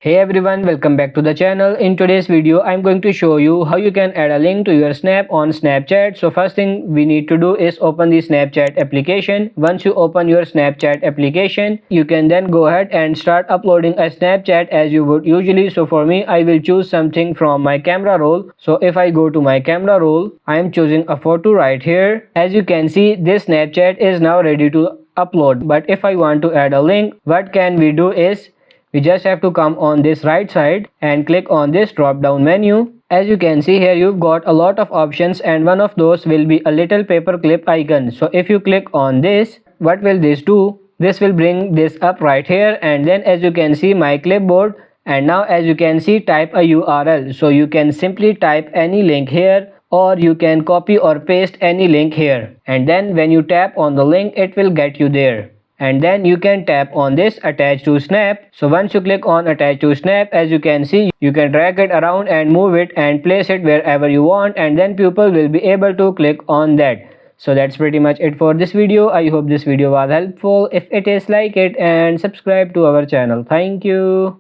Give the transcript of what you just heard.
Hey everyone, welcome back to the channel. In today's video, I'm going to show you how you can add a link to your Snap on Snapchat. So first thing we need to do is open the Snapchat application. Once you open your Snapchat application, you can then go ahead and start uploading a Snapchat as you would usually. So for me, I will choose something from my camera roll. So if I go to my camera roll, I am choosing a photo right here. As you can see, this Snapchat is now ready to upload. But if I want to add a link, what can we do is we just have to come on this right side and click on this drop down menu. As you can see here, you've got a lot of options and one of those will be a little paperclip icon. So if you click on this, what will this do? This will bring this up right here, and then as you can see my clipboard, and now as you can see, type a URL. So you can simply type any link here, or you can copy or paste any link here, and then when you tap on the link, it will get you there. And then you can tap on this attach to snap. So once you click on attach to snap, as you can see, you can drag it around and move it and place it wherever you want, and then people will be able to click on that. So that's pretty much it for this video. I hope this video was helpful. If it is, like it and subscribe to our channel. Thank you.